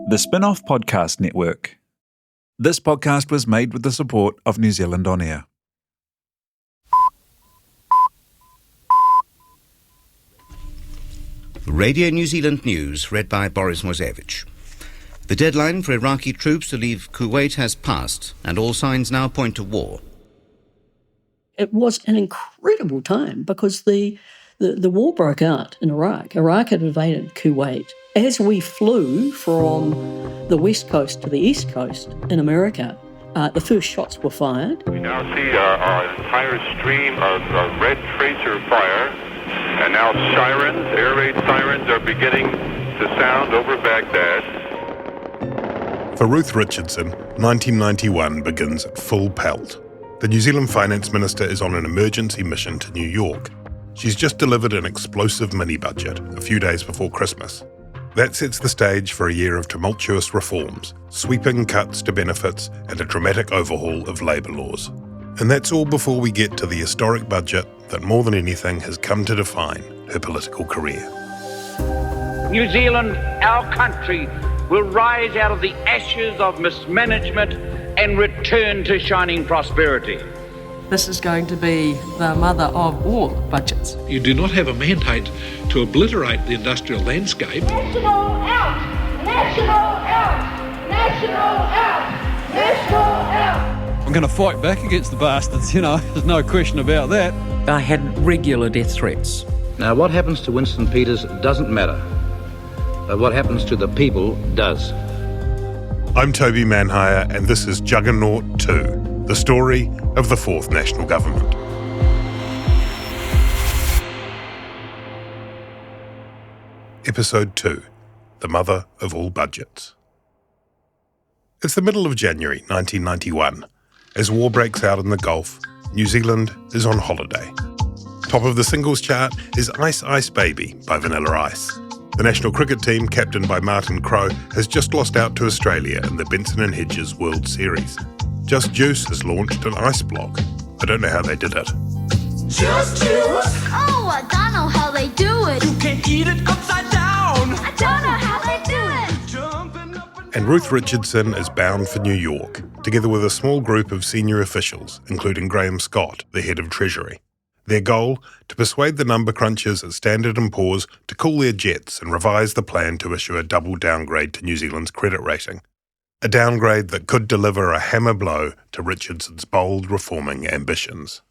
The Spin-off Podcast Network. This podcast was made with the support of New Zealand On Air. Radio New Zealand News, read by Boris Mozevich. The deadline for Iraqi troops to leave Kuwait has passed, and all signs now point to war. It was an incredible time because the war broke out in Iraq. Iraq had invaded Kuwait. As we flew from the west coast to the east coast in America, the first shots were fired. We now see our entire stream of red tracer fire, and now sirens, air raid sirens are beginning to sound over Baghdad. For Ruth Richardson, 1991 begins at full pelt. The New Zealand Finance Minister is on an emergency mission to New York. She's just delivered an explosive mini-budget a few days before Christmas. That sets the stage for a year of tumultuous reforms, sweeping cuts to benefits and a dramatic overhaul of labour laws. And that's all before we get to the historic budget that more than anything has come to define her political career. New Zealand, our country, will rise out of the ashes of mismanagement and return to shining prosperity. This is going to be the mother of all budgets. You do not have a mandate to obliterate the industrial landscape. National out! National out! National out! National out! I'm going to fight back against the bastards, there's no question about that. I had regular death threats. Now, what happens to Winston Peters doesn't matter. But what happens to the people does. I'm Toby Manhire, and this is Juggernaut 2, the story of the Fourth National Government. Episode 2, The Mother of All Budgets. It's the middle of January 1991. As war breaks out in the Gulf, New Zealand is on holiday. Top of the singles chart is Ice Ice Baby by Vanilla Ice. The national cricket team, captained by Martin Crowe, has just lost out to Australia in the Benson and Hedges World Series. Just Juice has launched an ice blog. I don't know how they did it. Just Juice? Oh, I don't know how they do it. You can eat it upside down. I don't know how they do it. And Ruth Richardson is bound for New York, together with a small group of senior officials, including Graham Scott, the head of Treasury. Their goal, to persuade the number crunchers at Standard & Poor's to cool their jets and revise the plan to issue a double downgrade to New Zealand's credit rating. A downgrade that could deliver a hammer blow to Richardson's bold reforming ambitions.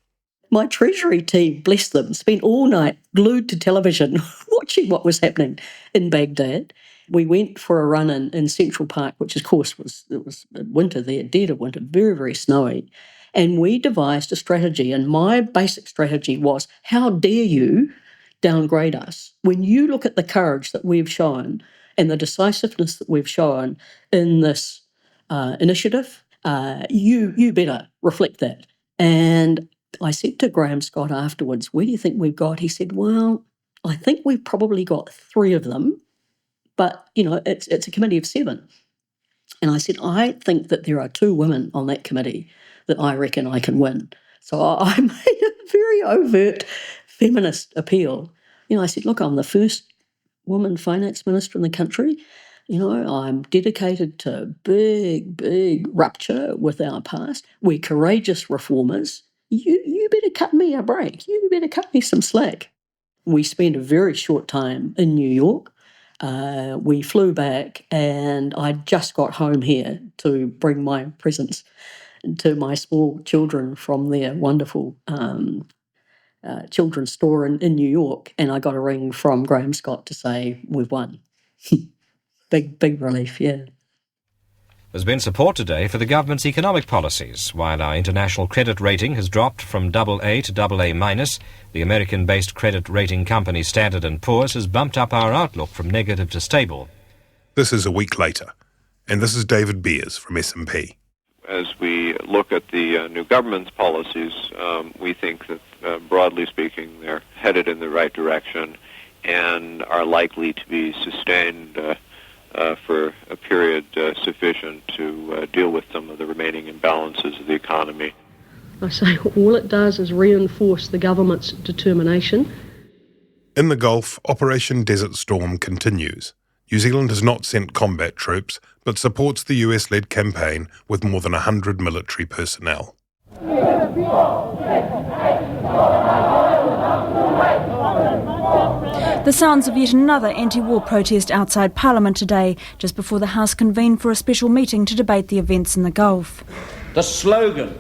My Treasury team, bless them, spent all night glued to television watching what was happening in Baghdad. We went for a run in Central Park, which of course it was winter there, dead of winter, very, very snowy. And we devised a strategy, and my basic strategy was, how dare you downgrade us? When you look at the courage that we've shown and the decisiveness that we've shown in this initiative, you better reflect that. And I said to Graham Scott afterwards, where do you think we've got? He said, well, I think we've probably got 3 of them, but, it's a committee of 7. And I said, I think that there are 2 women on that committee that I reckon I can win. So I made a very overt feminist appeal. I said, look, I'm the first woman finance minister in the country. I'm dedicated to big rupture with our past. We're courageous reformers. You better cut me a break. You better cut me some slack. We spent a very short time in New York. We flew back, and I just got home here to bring my presents to my small children from their wonderful children's store in New York, and I got a ring from Graham Scott to say we've won. big relief, yeah. There's been support today for the government's economic policies. While our international credit rating has dropped from AA to AA-, the American-based credit rating company Standard & Poor's has bumped up our outlook from negative to stable. This is a week later, and this is David Beers from S&P. As we look at the new government's policies, we think that, broadly speaking, they're headed in the right direction and are likely to be sustained for a period sufficient to deal with some of the remaining imbalances of the economy. I say all it does is reinforce the government's determination. In the Gulf, Operation Desert Storm continues. New Zealand has not sent combat troops, but supports the US-led campaign with more than 100 military personnel. The sounds of yet another anti-war protest outside Parliament today, just before the House convened for a special meeting to debate the events in the Gulf. The slogan,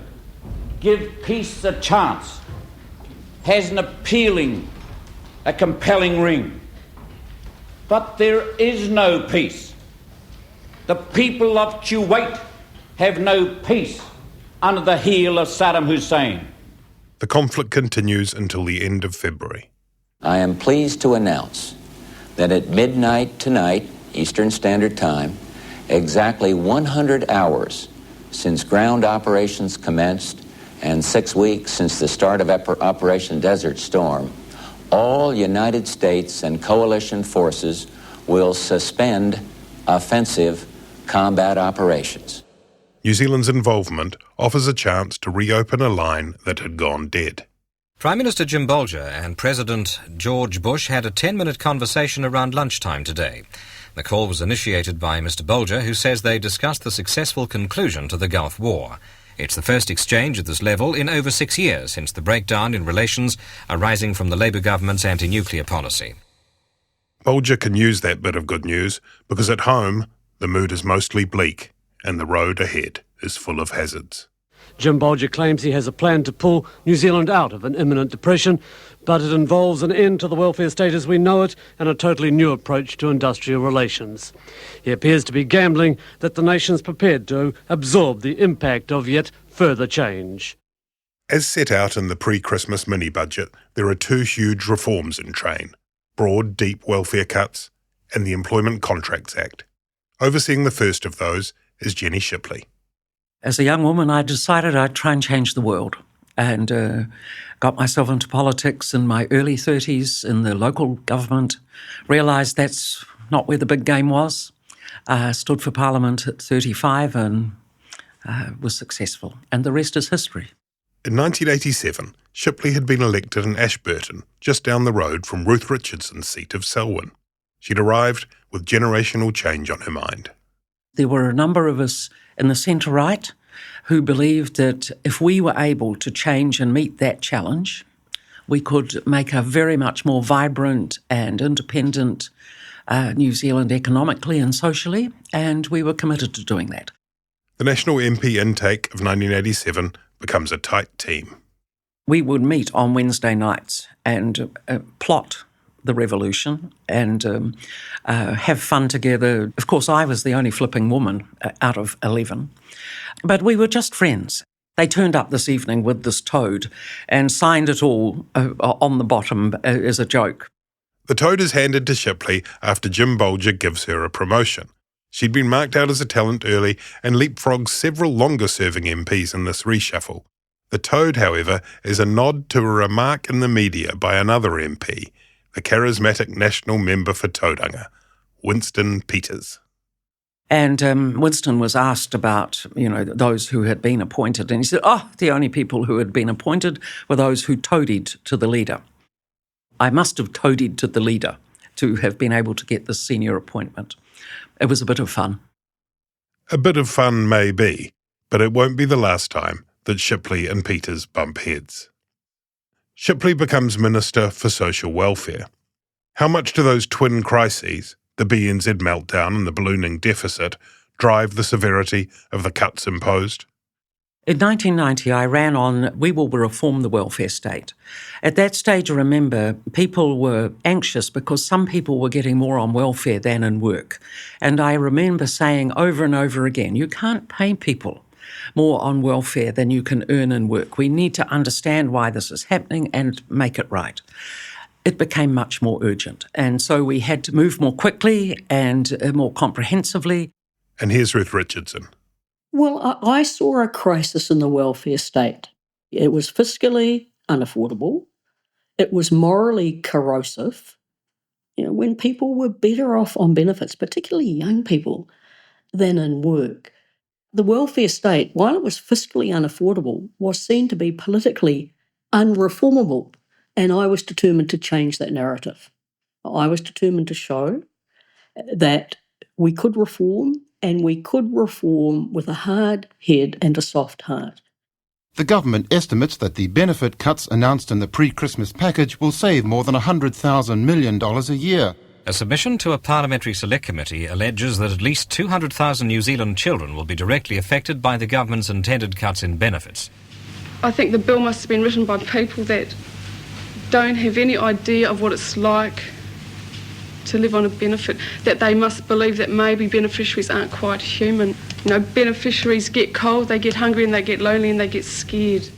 "Give peace a chance," has an appealing, a compelling ring. But there is no peace. The people of Kuwait have no peace under the heel of Saddam Hussein. The conflict continues until the end of February. I am pleased to announce that at midnight tonight, Eastern Standard Time, exactly 100 hours since ground operations commenced and 6 weeks since the start of Operation Desert Storm, all United States and coalition forces will suspend offensive combat operations. New Zealand's involvement offers a chance to reopen a line that had gone dead. Prime Minister Jim Bolger and President George Bush had a 10-minute conversation around lunchtime today. The call was initiated by Mr. Bolger, who says they discussed the successful conclusion to the Gulf War. It's the first exchange at this level in over 6 years since the breakdown in relations arising from the Labour government's anti-nuclear policy. Bolger can use that bit of good news because at home the mood is mostly bleak and the road ahead is full of hazards. Jim Bolger claims he has a plan to pull New Zealand out of an imminent depression, but it involves an end to the welfare state as we know it and a totally new approach to industrial relations. He appears to be gambling that the nation's prepared to absorb the impact of yet further change. As set out in the pre-Christmas mini-budget, there are two huge reforms in train: broad, deep welfare cuts and the Employment Contracts Act. Overseeing the first of those is Jenny Shipley. As a young woman, I decided I'd try and change the world and got myself into politics in my early 30s in the local government, realised that's not where the big game was, stood for Parliament at 35 and was successful. And the rest is history. In 1987, Shipley had been elected in Ashburton, just down the road from Ruth Richardson's seat of Selwyn. She'd arrived with generational change on her mind. There were a number of us in the centre-right who believed that if we were able to change and meet that challenge, we could make a very much more vibrant and independent New Zealand economically and socially, and we were committed to doing that. The National MP intake of 1987 becomes a tight team. We would meet on Wednesday nights and plot the revolution and have fun together. Of course, I was the only flipping woman out of 11, but we were just friends. They turned up this evening with this toad and signed it all on the bottom as a joke. The toad is handed to Shipley after Jim Bolger gives her a promotion. She'd been marked out as a talent early and leapfrogged several longer-serving MPs in this reshuffle. The toad, however, is a nod to a remark in the media by another MP, the charismatic national member for Tauranga, Winston Peters. And Winston was asked about, those who had been appointed, and he said, the only people who had been appointed were those who toadied to the leader. I must have toadied to the leader to have been able to get this senior appointment. It was a bit of fun. A bit of fun may be, but it won't be the last time that Shipley and Peters bump heads. Shipley becomes Minister for Social Welfare. How much do those twin crises, the BNZ meltdown and the ballooning deficit, drive the severity of the cuts imposed? In 1990, I ran on We Will Reform the Welfare State. At that stage, I remember people were anxious because some people were getting more on welfare than in work. And I remember saying over and over again, you can't pay people more on welfare than you can earn in work. We need to understand why this is happening and make it right. It became much more urgent. And so we had to move more quickly and more comprehensively. And here's Ruth Richardson. Well, I saw a crisis in the welfare state. It was fiscally unaffordable. It was morally corrosive. When people were better off on benefits, particularly young people, than in work. The welfare state, while it was fiscally unaffordable, was seen to be politically unreformable. And I was determined to change that narrative. I was determined to show that we could reform, and we could reform with a hard head and a soft heart. The government estimates that the benefit cuts announced in the pre-Christmas package will save more than $100,000 million a year. A submission to a parliamentary select committee alleges that at least 200,000 New Zealand children will be directly affected by the government's intended cuts in benefits. I think the bill must have been written by people that don't have any idea of what it's like to live on a benefit, that they must believe that maybe beneficiaries aren't quite human. You know, beneficiaries get cold, they get hungry and they get lonely and they get scared.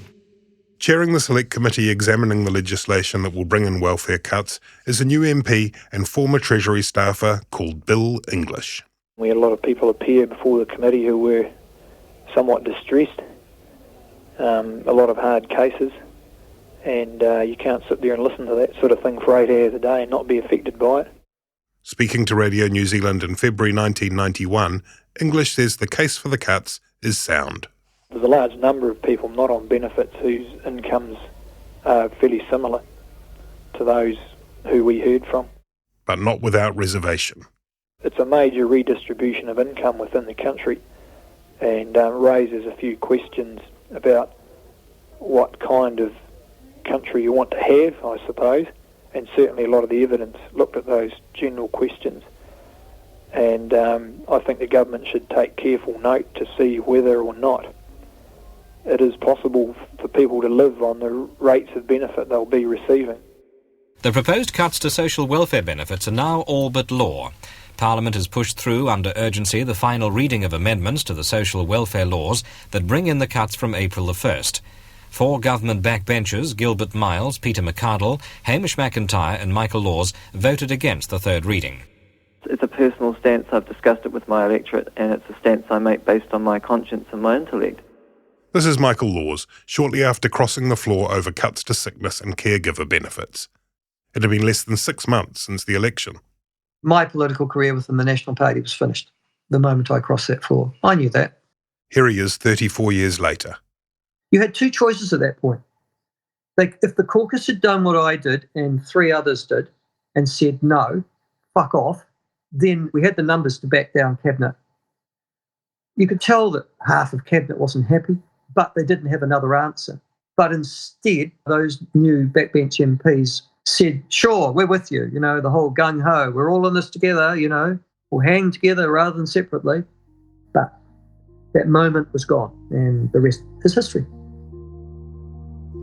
Chairing the select committee examining the legislation that will bring in welfare cuts is a new MP and former Treasury staffer called Bill English. We had a lot of people appear before the committee who were somewhat distressed, a lot of hard cases, and you can't sit there and listen to that sort of thing for 8 hours a day and not be affected by it. Speaking to Radio New Zealand in February 1991, English says the case for the cuts is sound. There's a large number of people not on benefits whose incomes are fairly similar to those who we heard from. But not without reservation. It's a major redistribution of income within the country and raises a few questions about what kind of country you want to have, I suppose. And certainly a lot of the evidence looked at those general questions. And I think the government should take careful note to see whether or not it is possible for people to live on the rates of benefit they'll be receiving. The proposed cuts to social welfare benefits are now all but law. Parliament has pushed through under urgency the final reading of amendments to the social welfare laws that bring in the cuts from April the 1st. 4 government backbenchers, Gilbert Miles, Peter McCardle, Hamish McIntyre and Michael Laws, voted against the third reading. It's a personal stance. I've discussed it with my electorate, and it's a stance I make based on my conscience and my intellect. This is Michael Laws, shortly after crossing the floor over cuts to sickness and caregiver benefits. It had been less than 6 months since the election. My political career within the National Party was finished the moment I crossed that floor. I knew that. Here he is 34 years later. You had 2 choices at that point. Like, if the caucus had done what I did and 3 others did and said no, fuck off, then we had the numbers to back down Cabinet. You could tell that half of Cabinet wasn't happy, but they didn't have another answer. But instead, those new backbench MPs said, sure, we're with you, you know, the whole gung-ho, we're all in this together, you know, we'll hang together rather than separately. But that moment was gone, and the rest is history.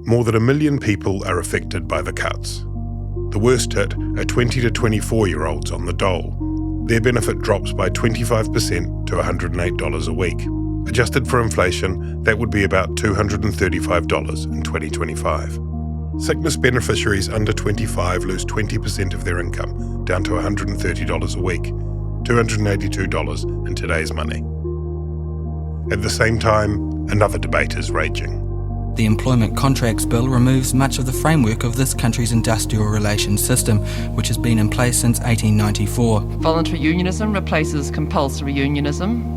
More than 1 million people are affected by the cuts. The worst hit are 20 to 24-year-olds on the dole. Their benefit drops by 25% to $108 a week. Adjusted for inflation, that would be about $235 in 2025. Sickness beneficiaries under 25 lose 20% of their income, down to $130 a week, $282 in today's money. At the same time, another debate is raging. The Employment Contracts Bill removes much of the framework of this country's industrial relations system, which has been in place since 1894. Voluntary unionism replaces compulsory unionism.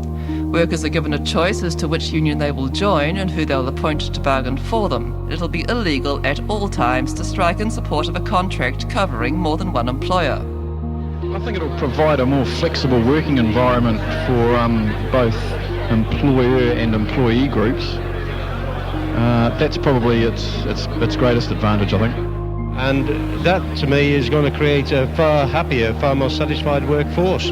Workers are given a choice as to which union they will join and who they'll appoint to bargain for them. It'll be illegal at all times to strike in support of a contract covering more than one employer. I think it'll provide a more flexible working environment for both employer and employee groups. That's probably its greatest advantage, I think. And that, to me, is going to create a far happier, far more satisfied workforce.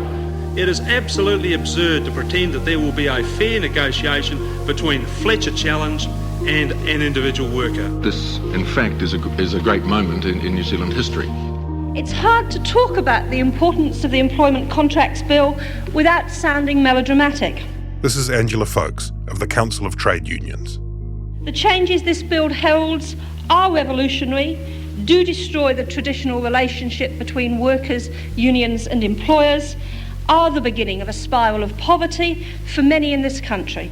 It is absolutely absurd to pretend that there will be a fair negotiation between Fletcher Challenge and an individual worker. This, in fact, is a great moment in New Zealand history. It's hard to talk about the importance of the Employment Contracts Bill without sounding melodramatic. This is Angela Folkes of the Council of Trade Unions. The changes this bill heralds are revolutionary, do destroy the traditional relationship between workers, unions and employers, are the beginning of a spiral of poverty for many in this country.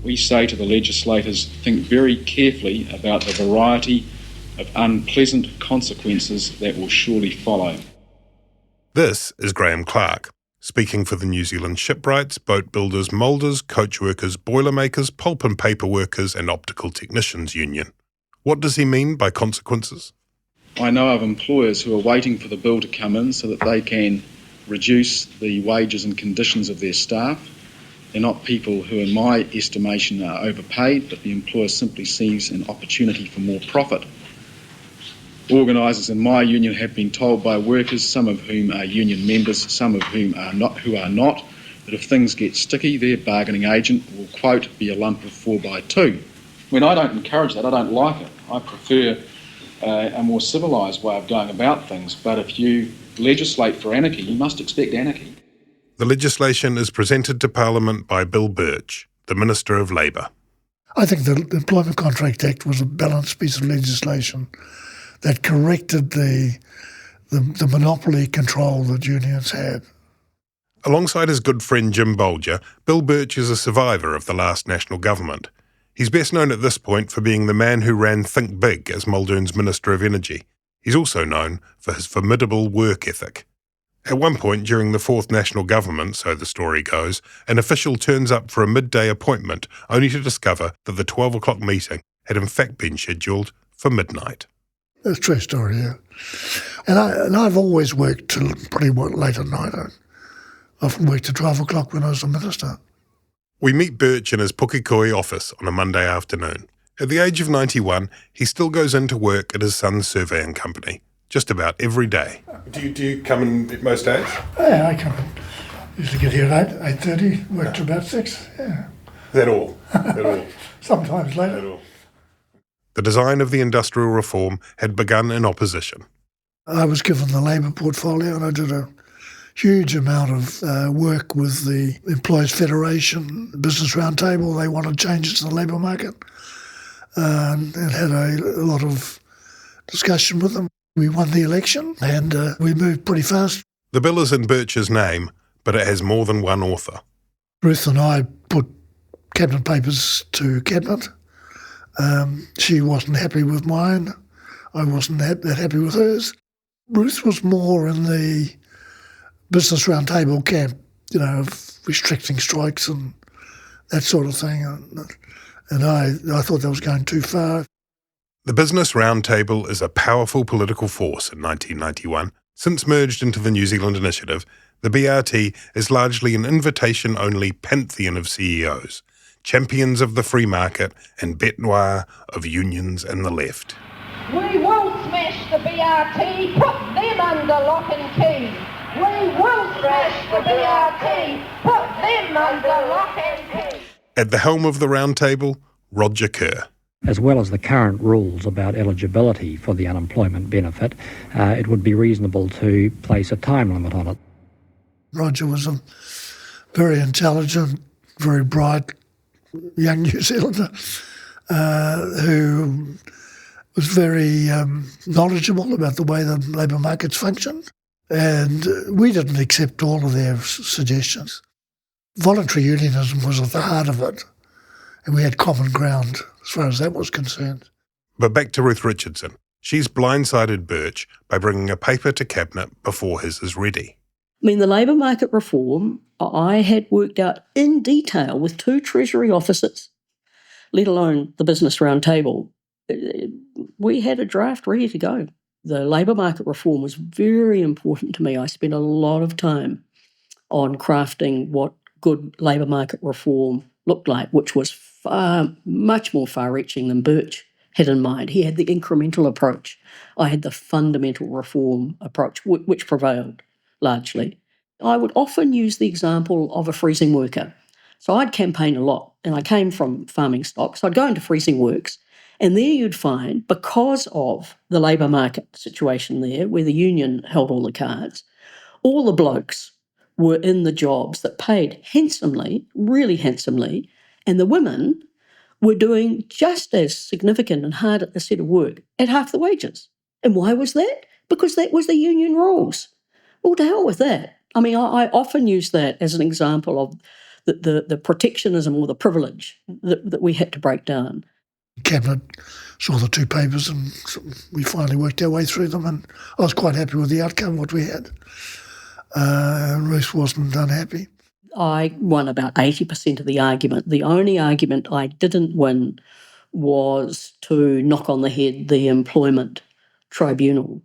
We say to the legislators, think very carefully about the variety of unpleasant consequences that will surely follow. This is Graham Clark, speaking for the New Zealand shipwrights, boat builders, moulders, coach workers, boilermakers, pulp and paper workers and optical technicians union. What does he mean by consequences? I know of employers who are waiting for the bill to come in so that they can reduce the wages and conditions of their staff. They're not people who, in my estimation, are overpaid, but the employer simply sees an opportunity for more profit. Organisers in my union have been told by workers, some of whom are union members, some of whom are not, that if things get sticky, their bargaining agent will, quote, be a lump of 4x2. When I don't encourage that, I don't like it. I prefer a more civilised way of going about things, but if you legislate for anarchy, you must expect anarchy. The legislation is presented to Parliament by Bill Birch, the Minister of Labour. I think the Employment Contract Act was a balanced piece of legislation that corrected the monopoly control that unions had. Alongside his good friend Jim Bolger, Bill Birch is a survivor of the last national government. He's best known at this point for being the man who ran Think Big as Muldoon's Minister of Energy. He's also known for his formidable work ethic. At one point during the fourth national government, so the story goes, an official turns up for a midday appointment only to discover that the 12 o'clock meeting had in fact been scheduled for midnight. That's a true story, yeah. And I've always worked till pretty late at night. I often worked till 12 o'clock when I was a minister. We meet Birch in his Pukekohe office on a Monday afternoon. At the age of 91, he still goes into work at his son's surveying company, just about every day. Do you come in most days? Yeah, I come in. Used to get here at 8:30, work till about 6, yeah. Is that all? That all? Sometimes later. That all? The design of the industrial reform had begun in opposition. I was given the Labour portfolio and I did a huge amount of work with the Employees Federation, Business Roundtable. They wanted changes to the labour market and had a lot of discussion with them. We won the election and we moved pretty fast. The bill is in Birch's name, but it has more than one author. Ruth and I put cabinet papers to cabinet. She wasn't happy with mine. I wasn't that happy with hers. Ruth was more in the Business Roundtable camp, of restricting strikes and that sort of thing. And I thought that was going too far. The Business Roundtable is a powerful political force in 1991. Since merged into the New Zealand Initiative, the BRT is largely an invitation-only pantheon of CEOs, champions of the free market and bête noire of unions and the left. We will smash the BRT, put them under lock and key. We will smash the BRT, put them under lock and key. At the helm of the round table, Roger Kerr. As well as the current rules about eligibility for the unemployment benefit, it would be reasonable to place a time limit on it. Roger was a very intelligent, very bright young New Zealander who was very knowledgeable about the way the labour markets functioned, and we didn't accept all of their suggestions. Voluntary unionism was at the heart of it, and we had common ground as far as that was concerned. But back to Ruth Richardson. She's blindsided Birch by bringing a paper to Cabinet before his is ready. The labour market reform I had worked out in detail with 2 Treasury officers, let alone the Business Roundtable. We had a draft ready to go. The labour market reform was very important to me. I spent a lot of time on crafting what good labour market reform looked like, which was much more far-reaching than Birch had in mind. He had the incremental approach. I had the fundamental reform approach, which prevailed largely. I would often use the example of a freezing worker. So I'd campaign a lot, and I came from farming stock, so I'd go into freezing works, and there you'd find, because of the labour market situation there, where the union held all the cards, all the blokes were in the jobs that paid handsomely, really handsomely, and the women were doing just as significant and hard a set of work at half the wages. And why was that? Because that was the union rules. Well, to hell with that. I often use that as an example of the protectionism or the privilege that we had to break down. Cabinet saw the 2 papers and we finally worked our way through them, and I was quite happy with the outcome, what we had. Ruth wasn't unhappy. I won about 80% of the argument. The only argument I didn't win was to knock on the head the employment tribunal.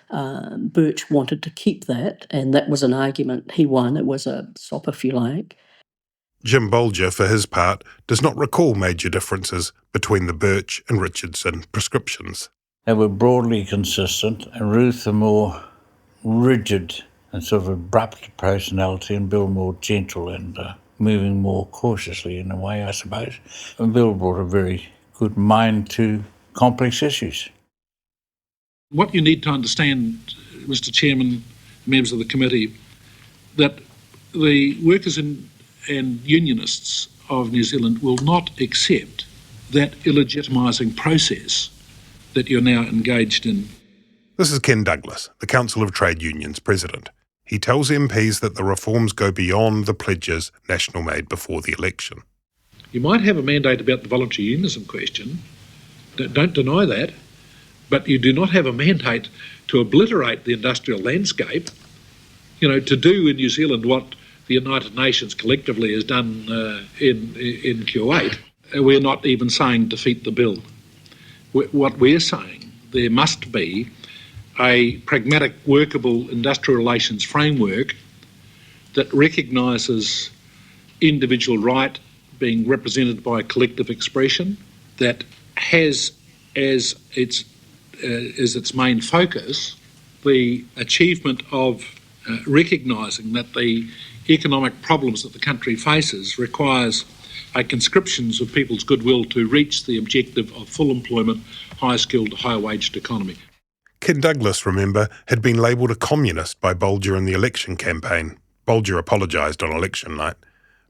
Birch wanted to keep that, and that was an argument he won. It was a sop, if you like. Jim Bolger, for his part, does not recall major differences between the Birch and Richardson prescriptions. They were broadly consistent, and Ruth a more rigid and sort of abrupt personality, and Bill more gentle and moving more cautiously in a way, I suppose. And Bill brought a very good mind to complex issues. What you need to understand, Mr. Chairman, members of the committee, that the workers and unionists of New Zealand will not accept that illegitimising process that you're now engaged in. This is Ken Douglas, the Council of Trade Unions president. He tells MPs that the reforms go beyond the pledges National made before the election. You might have a mandate about the voluntary unionism question, don't deny that, but you do not have a mandate to obliterate the industrial landscape, to do in New Zealand what the United Nations collectively has done in Q8. We're not even saying defeat the bill. What we're saying, there must be a pragmatic, workable industrial relations framework that recognises individual right being represented by collective expression, that has as its main focus the achievement of recognising that the economic problems that the country faces requires a conscription of people's goodwill to reach the objective of full employment, high-skilled, high-waged economy. Ken Douglas, remember, had been labelled a communist by Bolger in the election campaign. Bolger apologised on election night.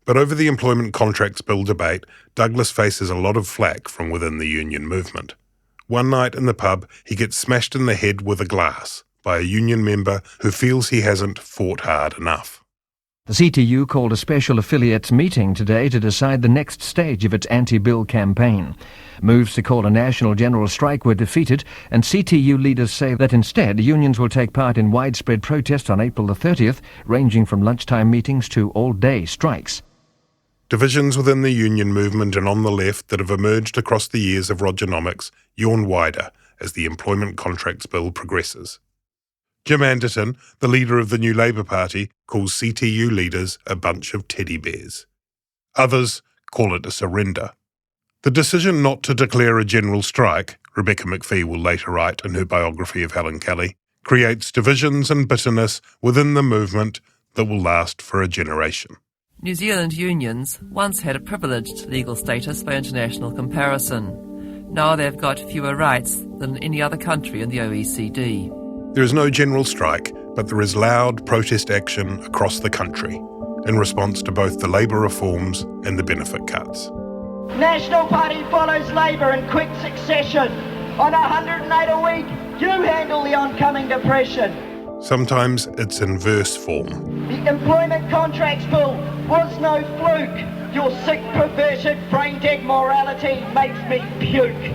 But over the Employment Contracts Bill debate, Douglas faces a lot of flack from within the union movement. One night in the pub, he gets smashed in the head with a glass by a union member who feels he hasn't fought hard enough. The CTU called a special affiliates meeting today to decide the next stage of its anti-bill campaign. Moves to call a national general strike were defeated, and CTU leaders say that instead unions will take part in widespread protests on April the 30th, ranging from lunchtime meetings to all-day strikes. Divisions within the union movement and on the left that have emerged across the years of Rogernomics yawn wider as the Employment Contracts Bill progresses. Jim Anderton, the leader of the New Labour Party, calls CTU leaders a bunch of teddy bears. Others call it a surrender. The decision not to declare a general strike, Rebecca McPhee will later write in her biography of Helen Kelly, creates divisions and bitterness within the movement that will last for a generation. New Zealand unions once had a privileged legal status by international comparison. Now they've got fewer rights than any other country in the OECD. There is no general strike, but there is loud protest action across the country in response to both the labour reforms and the benefit cuts. National Party follows Labour in quick succession. On 108 a week, you handle the oncoming depression. Sometimes it's in verse form. The Employment Contracts Bill was no fluke. Your sick, perverted, brain-dead morality makes me puke.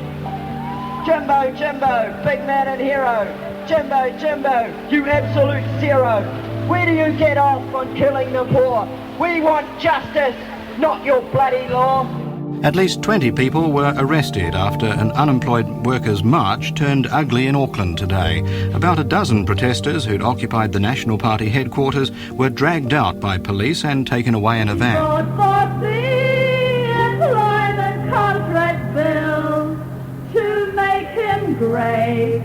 Jimbo, Jimbo, big man and hero. Jimbo, Jimbo, you absolute zero. Where do you get off on killing the poor? We want justice, not your bloody law. At least 20 people were arrested after an unemployed workers' march turned ugly in Auckland today. About a dozen protesters who'd occupied the National Party headquarters were dragged out by police and taken away in a van. For the Employment Contract Bill to make him great,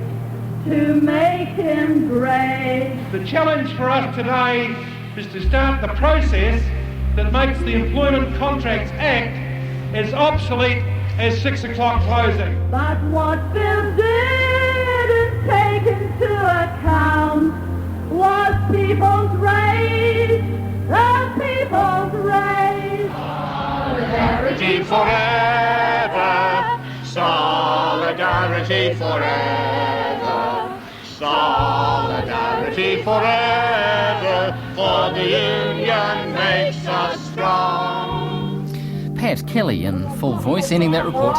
to make him great. The challenge for us today is to start the process that makes the Employment Contracts Act as obsolete as 6 o'clock closing. But what Bill didn't take into account was people's rage, the people's rage. Solidarity forever, solidarity forever, solidarity forever, for the union makes us strong. Pat Kelly in full voice ending that report.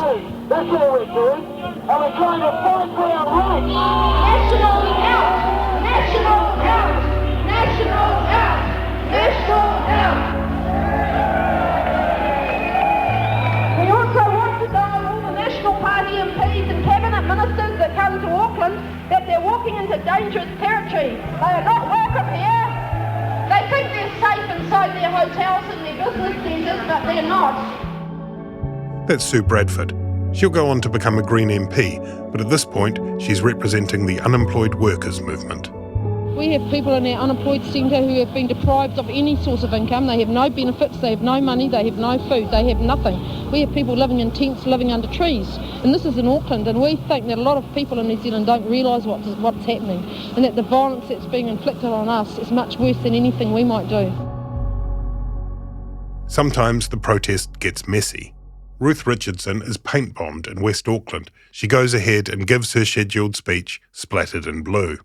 That's what we're doing, and we're trying to fight for our rights. National out! National out! National out! National out! We also want to know all the National Party MPs and Cabinet Ministers that come to Auckland that they're walking into into dangerous territory. They are not welcome here. They think they're safe inside their hotels and their business centres, but they're not. That's Sue Bradford. She'll go on to become a Green MP, but at this point, she's representing the unemployed workers movement. We have people in our unemployed centre who have been deprived of any source of income. They have no benefits, they have no money, they have no food, they have nothing. We have people living in tents, living under trees. And this is in Auckland, and we think that a lot of people in New Zealand don't realise what's happening, and that the violence that's being inflicted on us is much worse than anything we might do. Sometimes the protest gets messy. Ruth Richardson is paint-bombed in West Auckland. She goes ahead and gives her scheduled speech, splattered in blue.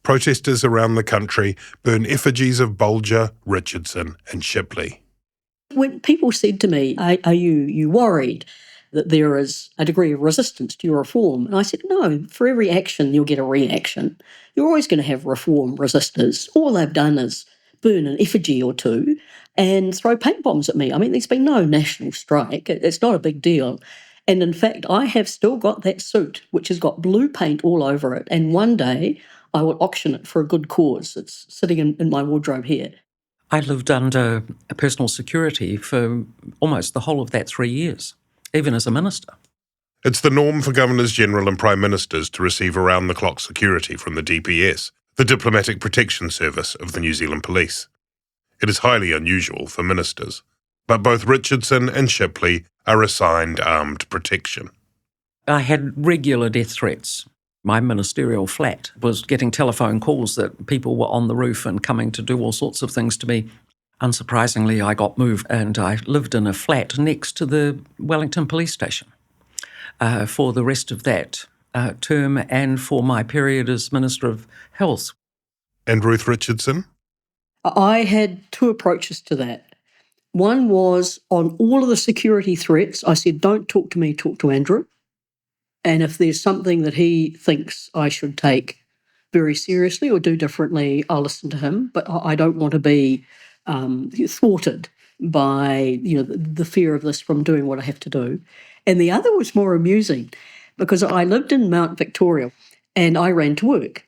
Protesters around the country burn effigies of Bolger, Richardson and Shipley. When people said to me, are you worried that there is a degree of resistance to your reform? And I said, no, for every action you'll get a reaction. You're always going to have reform resistors. All they've done is burn an effigy or two and throw paint bombs at me. I mean, there's been no national strike. It's not a big deal. And in fact, I have still got that suit, which has got blue paint all over it. And one day I will auction it for a good cause. It's sitting in my wardrobe here. I lived under personal security for almost the whole of that 3 years, even as a minister. It's the norm for Governors-General and Prime Ministers to receive around-the-clock security from the DPS, the Diplomatic Protection Service of the New Zealand Police. It is highly unusual for ministers, but both Richardson and Shipley are assigned armed protection. I had regular death threats. My ministerial flat was getting telephone calls that people were on the roof and coming to do all sorts of things to me. Unsurprisingly, I got moved and I lived in a flat next to the Wellington Police Station for the rest of that term and for my period as Minister of Health. And Ruth Richardson? I had two approaches to that. One was on all of the security threats, I said, don't talk to me, talk to Andrew. And if there's something that he thinks I should take very seriously or do differently, I'll listen to him. But I don't want to be thwarted by the fear of this from doing what I have to do. And the other was more amusing because I lived in Mount Victoria and I ran to work.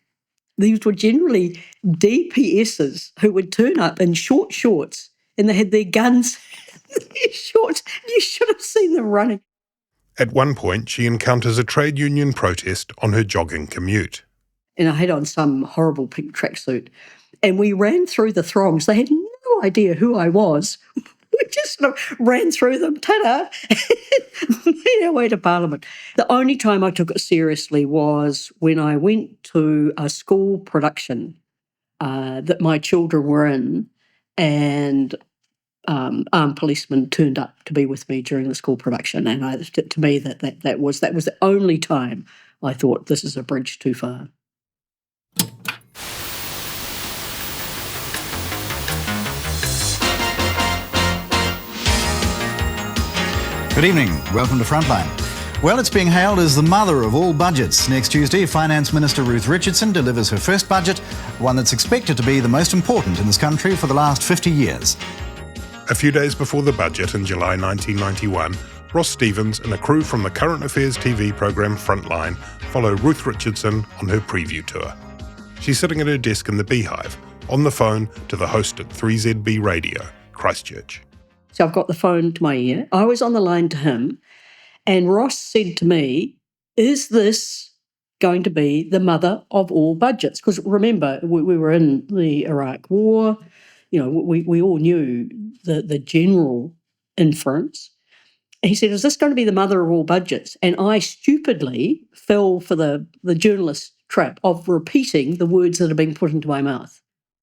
These were generally DPSs who would turn up in short shorts and they had their guns in their shorts. You should have seen them running. At one point, she encounters a trade union protest on her jogging commute. And I had on some horrible pink tracksuit. And we ran through the throngs. They had no idea who I was. We just sort of ran through them, ta-da, and made our way to Parliament. The only time I took it seriously was when I went to a school production that my children were in, and armed policemen turned up to be with me during the school production, and to me that was the only time I thought this is a bridge too far. Good evening. Welcome to Frontline. Well, it's being hailed as the mother of all budgets. Next Tuesday, Finance Minister Ruth Richardson delivers her first budget, one that's expected to be the most important in this country for the last 50 years. A few days before the budget in July 1991, Ross Stevens and a crew from the Current Affairs TV programme Frontline follow Ruth Richardson on her preview tour. She's sitting at her desk in the Beehive, on the phone to the host at 3ZB Radio, Christchurch. So I've got the phone to my ear. I was on the line to him, and Ross said to me, is this going to be the mother of all budgets? Because remember, we were in the Iraq War. We all knew the general inference. He said, is this going to be the mother of all budgets? And I stupidly fell for the journalist trap of repeating the words that are being put into my mouth.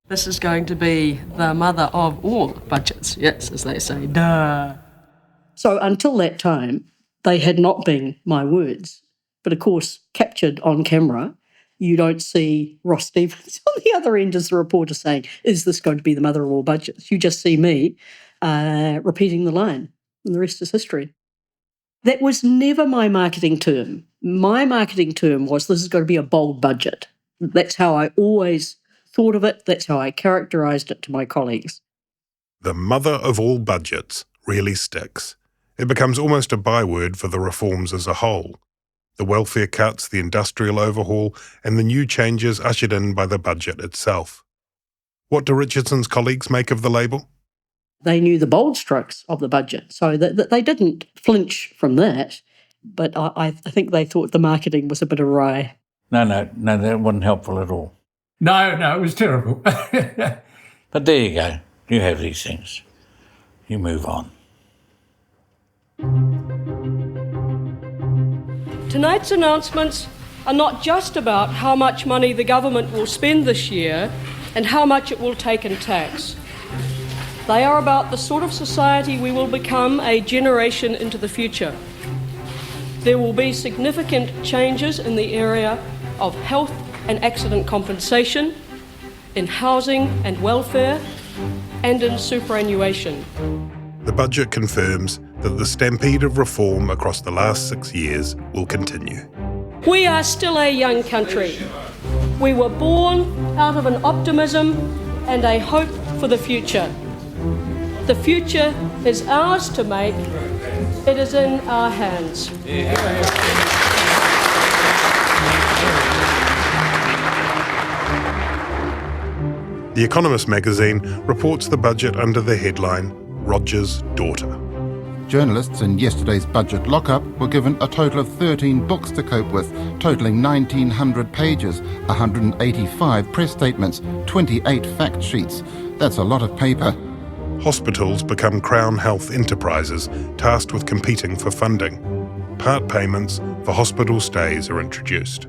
This is going to be the mother of all budgets, yes, as they say, duh. So until that time, they had not been my words. But of course, captured on camera, you don't see Ross Stevens on the other end as the reporter saying, is this going to be the mother of all budgets? You just see me repeating the line, and the rest is history. That was never my marketing term. My marketing term was, this is going to be a bold budget. That's how I always thought of it. That's how I characterised it to my colleagues. The mother of all budgets really sticks. It becomes almost a byword for the reforms as a whole. the welfare cuts, the industrial overhaul, and the new changes ushered in by the budget itself. What do Richardson's colleagues make of the label? They knew the bold strokes of the budget, so that they didn't flinch from that, but I think they thought the marketing was a bit awry. No, that wasn't helpful at all. No, it was terrible. But there you go. You have these things. You move on. Tonight's announcements are not just about how much money the government will spend this year and how much it will take in tax. They are about the sort of society we will become a generation into the future. There will be significant changes in the area of health and accident compensation, in housing and welfare, and in superannuation. The budget confirms that the stampede of reform across the last 6 years will continue. We are still a young country. We were born out of an optimism and a hope for the future. The future is ours to make. It is in our hands. The Economist magazine reports the budget under the headline, Roger's Daughter. Journalists in yesterday's budget lockup were given a total of 13 books to cope with, totalling 1,900 pages, 185 press statements, 28 fact sheets. That's a lot of paper. Hospitals become Crown Health enterprises tasked with competing for funding. Part payments for hospital stays are introduced.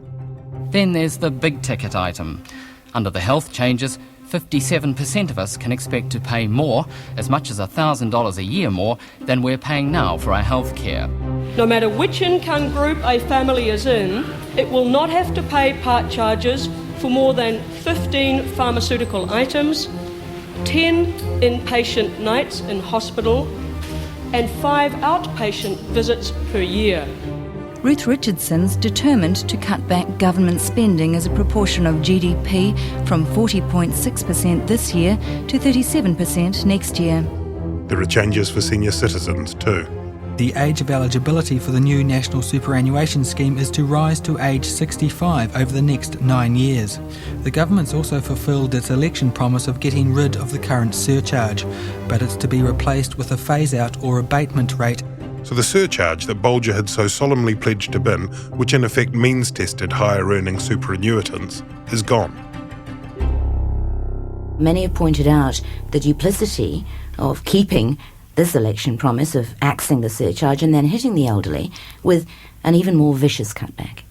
Then there's the big ticket item. Under the health changes, 57% of us can expect to pay more, as much as $1,000 a year more, than we're paying now for our health care. No matter which income group a family is in, it will not have to pay part charges for more than 15 pharmaceutical items, 10 inpatient nights in hospital, and 5 outpatient visits per year. Ruth Richardson's determined to cut back government spending as a proportion of GDP from 40.6% this year to 37% next year. There are changes for senior citizens too. The age of eligibility for the new national superannuation scheme is to rise to age 65 over the next 9 years. The government's also fulfilled its election promise of getting rid of the current surcharge, but it's to be replaced with a phase-out or abatement rate. So the surcharge that Bolger had so solemnly pledged to bin, which in effect means-tested higher-earning superannuitants, is gone. Many have pointed out the duplicity of keeping this election promise of axing the surcharge and then hitting the elderly with an even more vicious cutback.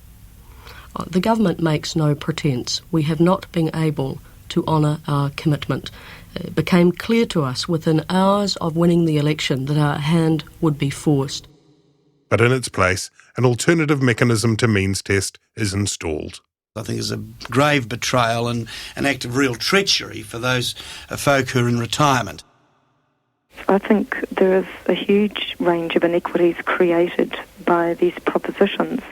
The government makes no pretence. We have not been able to honour our commitment. It became clear to us within hours of winning the election that our hand would be forced. But in its place, an alternative mechanism to means test is installed. I think it's a grave betrayal and an act of real treachery for those folk who are in retirement. I think there is a huge range of inequities created by these propositions.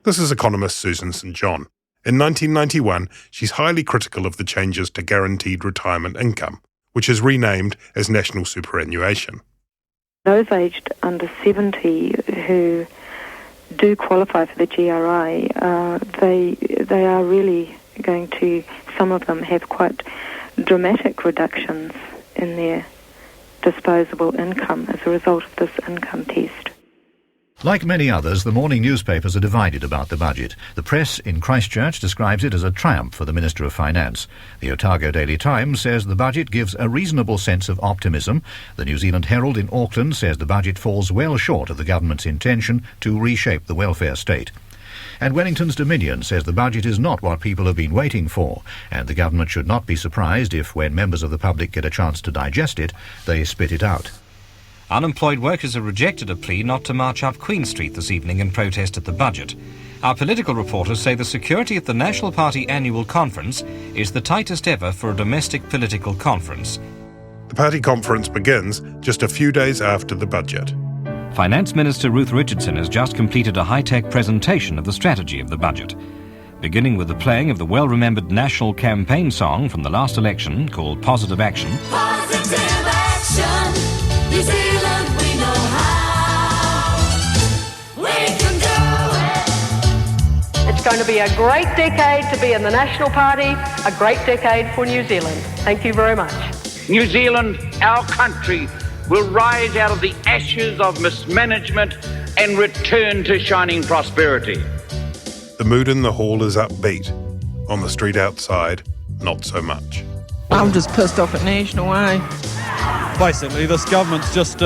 This is economist Susan St John. In 1991, she's highly critical of the changes to guaranteed retirement income, which is renamed as national superannuation. Those aged under 70 who do qualify for the GRI, they are really going to, some of them have quite dramatic reductions in their disposable income as a result of this income test. Like many others, the morning newspapers are divided about the budget. The press in Christchurch describes it as a triumph for the Minister of Finance. The Otago Daily Times says the budget gives a reasonable sense of optimism. The New Zealand Herald in Auckland says the budget falls well short of the government's intention to reshape the welfare state. And Wellington's Dominion says the budget is not what people have been waiting for, and the government should not be surprised if, when members of the public get a chance to digest it, they spit it out. Unemployed workers have rejected a plea not to march up Queen Street this evening in protest at the budget. Our political reporters say the security at the National Party annual conference is the tightest ever for a domestic political conference. The party conference begins just a few days after the budget. Finance Minister Ruth Richardson has just completed a high-tech presentation of the strategy of the budget, beginning with the playing of the well-remembered national campaign song from the last election called Positive Action. Positive action. New Zealand, we know how. We can do it. going to be a great decade to be in the National Party, a great decade for New Zealand. Thank you very much. New Zealand, our country, will rise out of the ashes of mismanagement and return to shining prosperity. The mood in the hall is upbeat. On the street outside, not so much. I'm just pissed off at National, Basically, this government's just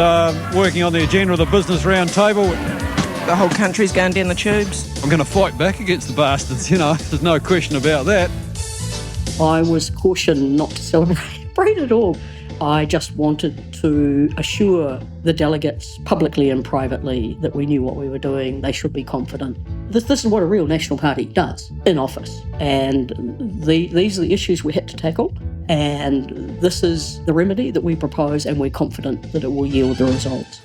working on the agenda of the business round table. The whole country's going down the tubes. I'm going to fight back against the bastards, there's no question about that. I was cautioned not to celebrate at all. I just wanted to assure the delegates publicly and privately that we knew what we were doing. They should be confident. This is what a real National Party does in office. And these are the issues we had to tackle. And this is the remedy that we propose, and we're confident that it will yield the results.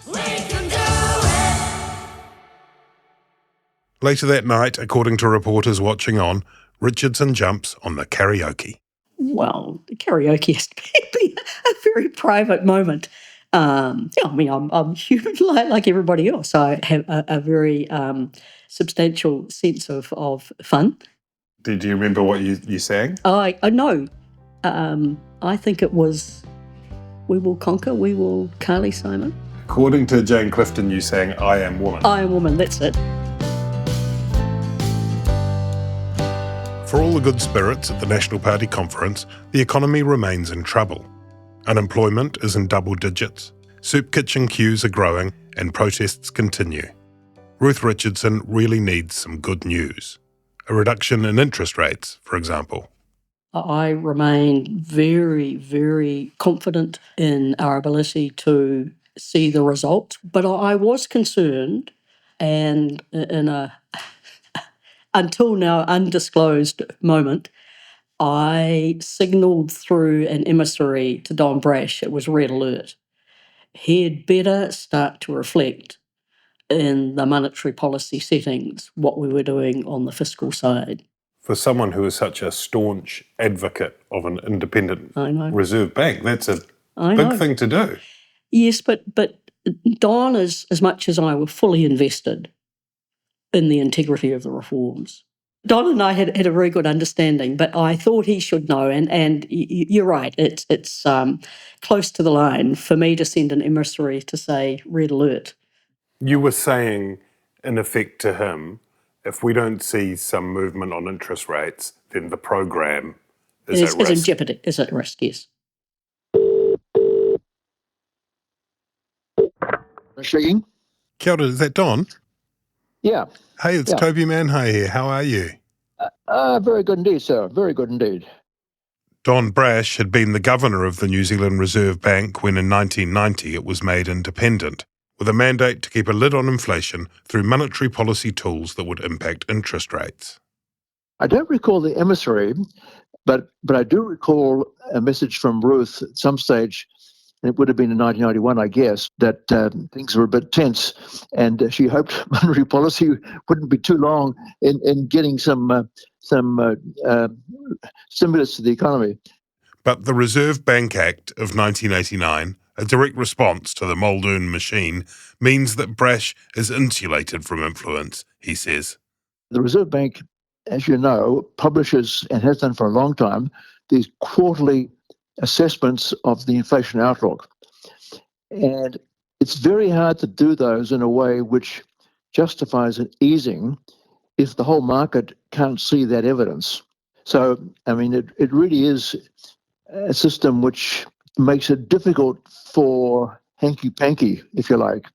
Later that night, according to reporters watching on, Richardson jumps on the karaoke. Well, the karaoke has to be a very private moment. I'm human like everybody else. I have a very substantial sense of fun. Did you remember what you sang? I know. I think it was We Will Conquer, We Will Carly Simon. According to Jane Clifton, you sang I Am Woman. I Am Woman, that's it. For all the good spirits at the National Party conference, the economy remains in trouble. Unemployment is in double digits, soup kitchen queues are growing, and protests continue. Ruth Richardson really needs some good news. A reduction in interest rates, for example. I remain very, very confident in our ability to see the results, but I was concerned, and in a until now undisclosed moment, I signalled through an emissary to Don Brash, it was red alert. He had better start to reflect in the monetary policy settings what we were doing on the fiscal side. For someone who is such a staunch advocate of an independent Reserve Bank, that's a big thing to do. Yes, but Don, as much as I, were fully invested in the integrity of the reforms. Don and I had a very good understanding, but I thought he should know, and you're right, it's close to the line for me to send an emissary to say, red alert. You were saying, in effect to him, if we don't see some movement on interest rates, then the program is at risk. Is in jeopardy, is at risk, yes. Speaking. Kia ora, is that Don? Yeah. Hey, it's Toby Manhigh here. How are you? Very good indeed, sir. Very good indeed. Don Brash had been the governor of the New Zealand Reserve Bank when in 1990 it was made independent, with a mandate to keep a lid on inflation through monetary policy tools that would impact interest rates. I don't recall the emissary, but I do recall a message from Ruth at some stage, and it would have been in 1991, I guess, that things were a bit tense, and she hoped monetary policy wouldn't be too long in getting some stimulus to the economy. But the Reserve Bank Act of 1989, a direct response to the Muldoon machine, means that Brash is insulated from influence, he says. The Reserve Bank, as you know, publishes, and has done for a long time, these quarterly assessments of the inflation outlook. And it's very hard to do those in a way which justifies an easing if the whole market can't see that evidence. So, I mean, it really is a system which makes it difficult for hanky-panky, if you like,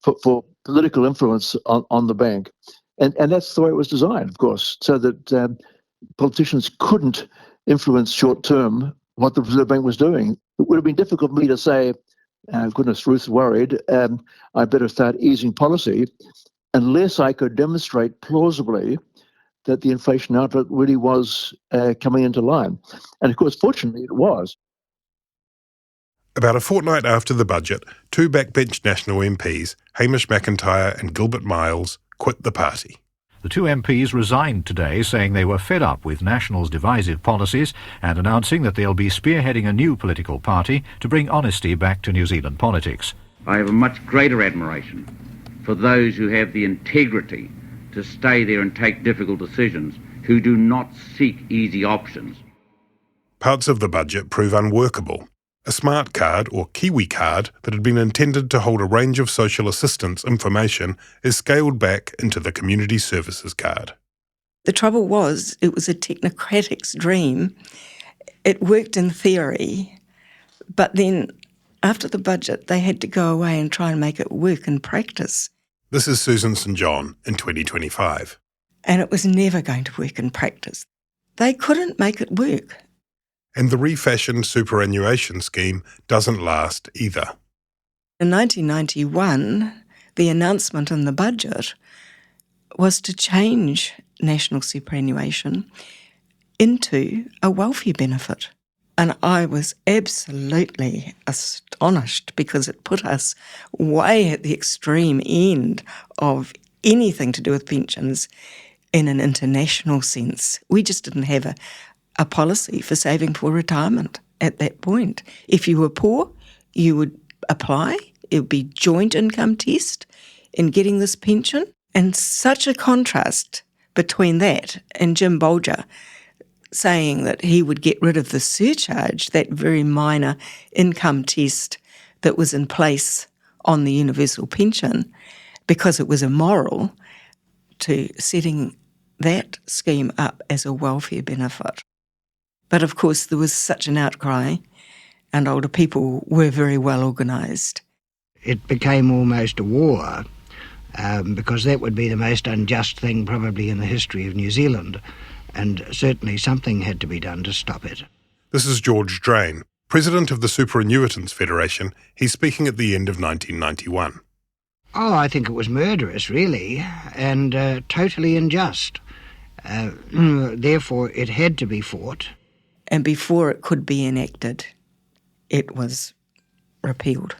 for political influence on the bank. And that's the way it was designed, of course, so that politicians couldn't influence short-term what the Reserve Bank was doing. It would have been difficult for me to say, goodness, Ruth's worried, I better start easing policy, unless I could demonstrate plausibly that the inflation outlook really was coming into line. And of course, fortunately, it was. About a fortnight after the budget, two backbench National MPs, Hamish McIntyre and Gilbert Miles, quit the party. The two MPs resigned today, saying they were fed up with National's divisive policies and announcing that they'll be spearheading a new political party to bring honesty back to New Zealand politics. I have a much greater admiration for those who have the integrity to stay there and take difficult decisions, who do not seek easy options. Parts of the budget prove unworkable. A smart card, or Kiwi card, that had been intended to hold a range of social assistance information is scaled back into the community services card. The trouble was, it was a technocratic's dream. It worked in theory, but then after the budget, they had to go away and try and make it work in practice. This is Susan St John in 2025. And it was never going to work in practice. They couldn't make it work. And the refashioned superannuation scheme doesn't last either. In 1991, the announcement in the budget was to change national superannuation into a welfare benefit. And I was absolutely astonished because it put us way at the extreme end of anything to do with pensions in an international sense. We just didn't have a policy for saving for retirement at that point. If you were poor, you would apply. It would be joint income test in getting this pension. And such a contrast between that and Jim Bolger saying that he would get rid of the surcharge, that very minor income test that was in place on the universal pension, because it was immoral, to setting that scheme up as a welfare benefit. But of course there was such an outcry, and older people were very well organised. It became almost a war, because that would be the most unjust thing probably in the history of New Zealand, and certainly something had to be done to stop it. This is George Drain, president of the Superannuitants Federation. He's speaking at the end of 1991. Oh, I think it was murderous, really, and totally unjust. Therefore, it had to be fought. And before it could be enacted, it was repealed.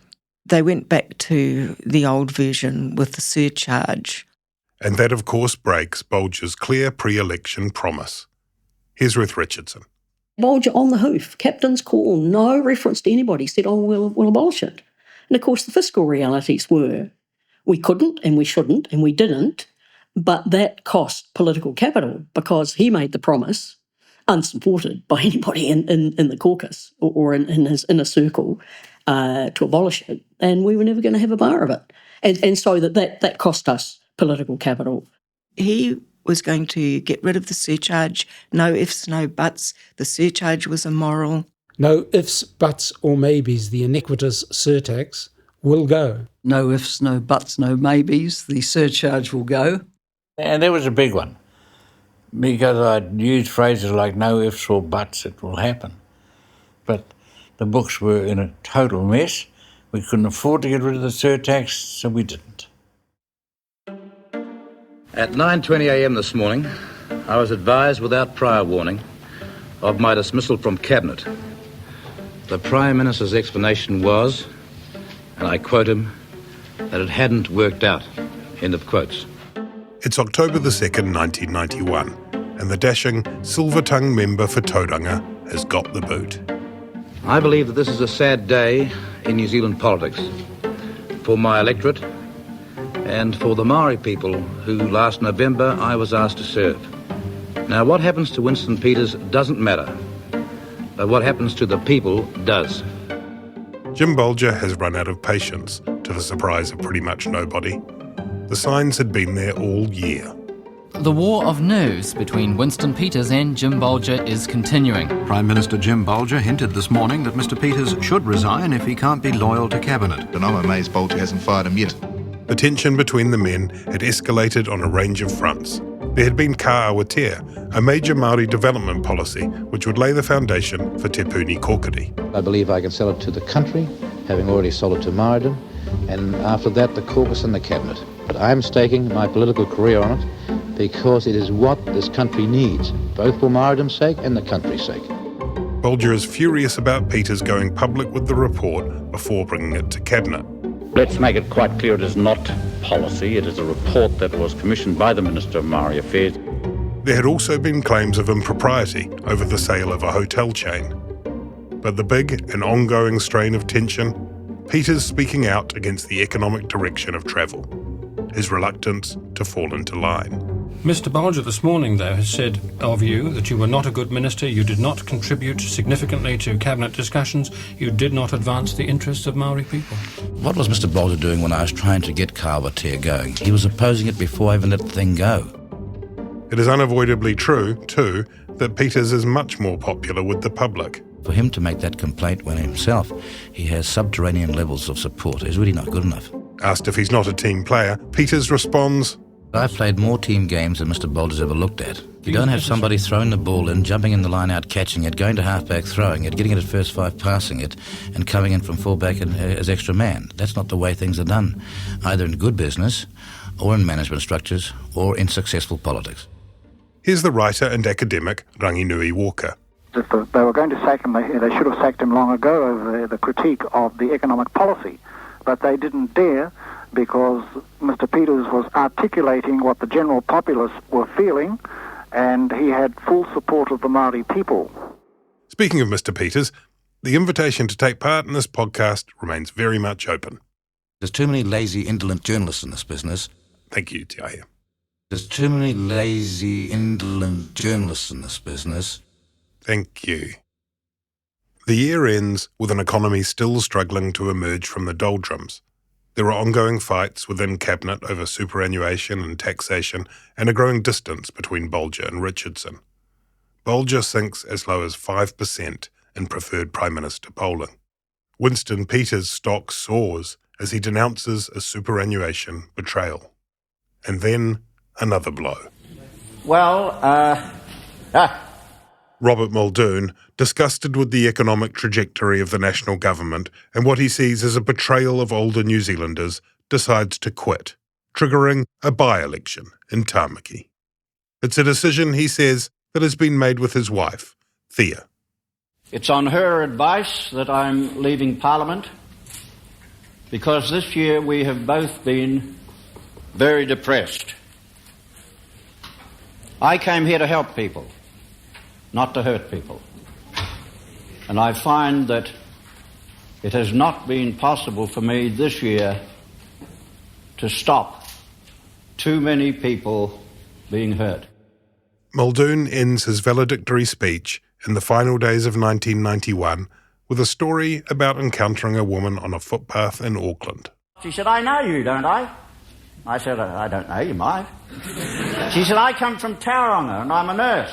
They went back to the old version with the surcharge. And that, of course, breaks Bolger's clear pre-election promise. Here's Ruth Richardson. Bolger on the hoof, captain's call, no reference to anybody, said, oh, we'll abolish it. And of course the fiscal realities were we couldn't and we shouldn't and we didn't, but that cost political capital because he made the promise, unsupported by anybody in the caucus or in his inner circle, to abolish it, and we were never going to have a bar of it. And so that cost us political capital. He was going to get rid of the surcharge, no ifs, no buts. The surcharge was immoral. No ifs, buts or maybes, the iniquitous surtax will go. No ifs, no buts, no maybes, the surcharge will go. And that was a big one, because I'd used phrases like no ifs or buts, it will happen. But the books were in a total mess. We couldn't afford to get rid of the surtax, so we didn't. At 9:20 a.m. this morning, I was advised without prior warning of my dismissal from Cabinet. The Prime Minister's explanation was, and I quote him, that it hadn't worked out. End of quotes. It's October the 2nd, 1991, and the dashing silver-tongued member for Tauranga has got the boot. I believe that this is a sad day in New Zealand politics for my electorate and for the Maori people who last November I was asked to serve. Now, what happens to Winston Peters doesn't matter, but what happens to the people does. Jim Bolger has run out of patience, to the surprise of pretty much nobody. The signs had been there all year. The war of nerves between Winston Peters and Jim Bolger is continuing. Prime Minister Jim Bolger hinted this morning that Mr Peters should resign if he can't be loyal to Cabinet. And I'm amazed Bolger hasn't fired him yet. The tension between the men had escalated on a range of fronts. There had been Ka Awatea, a major Māori development policy which would lay the foundation for Te Puni Kōkiri. I believe I can sell it to the country, having already sold it to Māoridom, and after that the caucus and the Cabinet. But I'm staking my political career on it because it is what this country needs, both for Māoridom's sake and the country's sake. Bolger is furious about Peters going public with the report before bringing it to Cabinet. Let's make it quite clear it is not policy. It is a report that was commissioned by the Minister of Maori Affairs. There had also been claims of impropriety over the sale of a hotel chain. But the big and ongoing strain of tension, Peters speaking out against the economic direction of travel. his reluctance to fall into line. Mr. Bolger this morning, though, has said of you that you were not a good minister, you did not contribute significantly to cabinet discussions, you did not advance the interests of Maori people. What was Mr. Bolger doing when I was trying to get Kawatea going? He was opposing it before I even let the thing go. It is unavoidably true, too, that Peters is much more popular with the public. For him to make that complaint when himself he has subterranean levels of support is really not good enough. Asked if he's not a team player, Peters responds, I've played more team games than Mr. Bolger's ever looked at. You don't have somebody throwing the ball in, jumping in the line out, catching it, going to half-back, throwing it, getting it at first five, passing it, and coming in from full-back as extra man. That's not the way things are done, either in good business, or in management structures, or in successful politics. Here's the writer and academic Ranginui Walker. If they were going to sack him, they should have sacked him long ago over the critique of the economic policy. But they didn't dare, because Mr. Peters was articulating what the general populace were feeling, and he had full support of the Māori people. Speaking of Mr. Peters, the invitation to take part in this podcast remains very much open. There's too many lazy, indolent journalists in this business. Thank you, Te Ahi. There's too many lazy, indolent journalists in this business. Thank you. The year ends with an economy still struggling to emerge from the doldrums. There are ongoing fights within Cabinet over superannuation and taxation, and a growing distance between Bolger and Richardson. Bolger sinks as low as 5% in preferred Prime Minister polling. Winston Peters' stock soars as he denounces a superannuation betrayal. And then another blow. Robert Muldoon, disgusted with the economic trajectory of the national government and what he sees as a betrayal of older New Zealanders, decides to quit, triggering a by-election in Tāmaki. It's a decision, he says, that has been made with his wife, Thea. It's on her advice that I'm leaving Parliament, because this year we have both been very depressed. I came here to help people, not to hurt people. And I find that it has not been possible for me this year to stop too many people being hurt. Muldoon ends his valedictory speech in the final days of 1991 with a story about encountering a woman on a footpath in Auckland. She said, I know you, don't I? I said, I don't know, you might. She said, I come from Tauranga and I'm a nurse.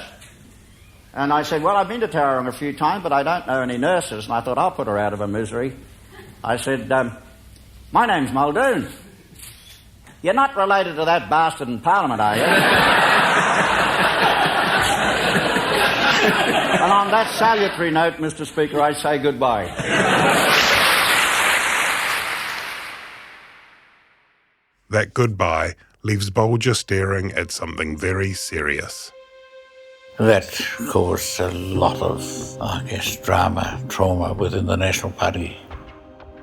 And I said, well, I've been to Tauranga a few times, but I don't know any nurses. And I thought, I'll put her out of her misery. I said, my name's Muldoon. You're not related to that bastard in Parliament, are you? And on that salutary note, Mr. Speaker, I say goodbye. That goodbye leaves Bolger staring at something very serious. That caused a lot of, trauma within the National Party.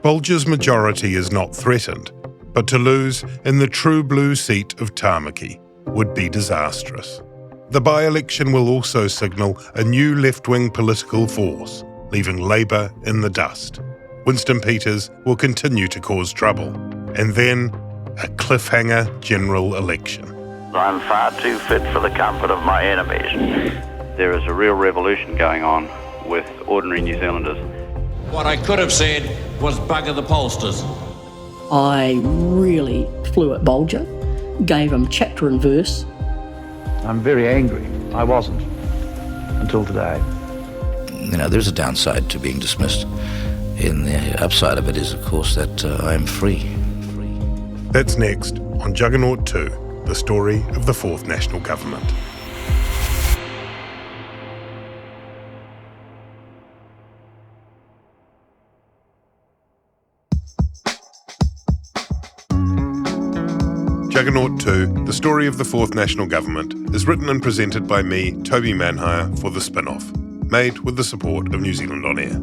Bolger's majority is not threatened, but to lose in the true blue seat of Tāmaki would be disastrous. The by-election will also signal a new left-wing political force, leaving Labour in the dust. Winston Peters will continue to cause trouble, and then a cliffhanger general election. I'm far too fit for the comfort of my enemies. There is a real revolution going on with ordinary New Zealanders. What I could have said was bugger the pollsters. I really flew at Bolger, gave him chapter and verse. I'm very angry. I wasn't until today. You know, there's a downside to being dismissed. And the upside of it is, of course, that I'm free. That's next on Juggernaut 2. The story of the Fourth National Government. Juggernaut 2, The Story of the Fourth National Government, is written and presented by me, Toby Manhire, for The Spin-Off, made with the support of New Zealand On Air.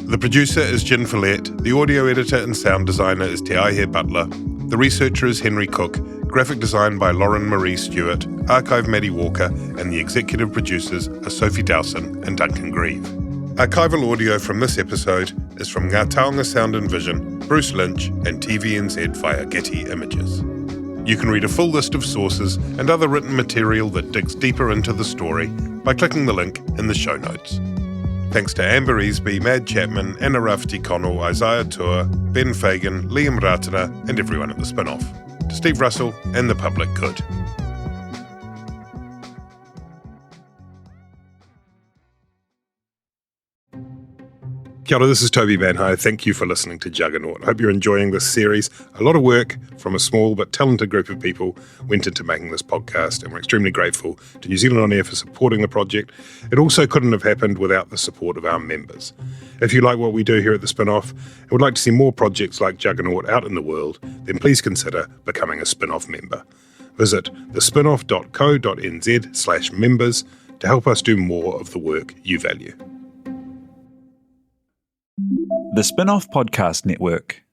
The producer is Jen Follett, the audio editor and sound designer is Te Aihe Butler, the researcher is Henry Cook, graphic design by Lauren Marie Stewart, archive Maddie Walker, and the executive producers are Sophie Dowson and Duncan Grieve. Archival audio from this episode is from Ngā Taonga Sound and Vision, Bruce Lynch, and TVNZ via Getty Images. You can read a full list of sources and other written material that digs deeper into the story by clicking the link in the show notes. Thanks to Amber Easby, Mad Chapman, Anna Rafferty Connell, Isaiah Tour, Ben Fagan, Liam Ratana, and everyone at the Spin-Off. To Steve Russell and the Public Good. Kia ora, this is Toby Banhai. Thank you for listening to Juggernaut. I hope you're enjoying this series. A lot of work from a small but talented group of people went into making this podcast, and we're extremely grateful to New Zealand On Air for supporting the project. It also couldn't have happened without the support of our members. If you like what we do here at the Spin-Off and would like to see more projects like Juggernaut out in the world, then please consider becoming a Spin-Off member. Visit thespinoff.co.nz/members to help us do more of the work you value. The Spin-Off Podcast Network.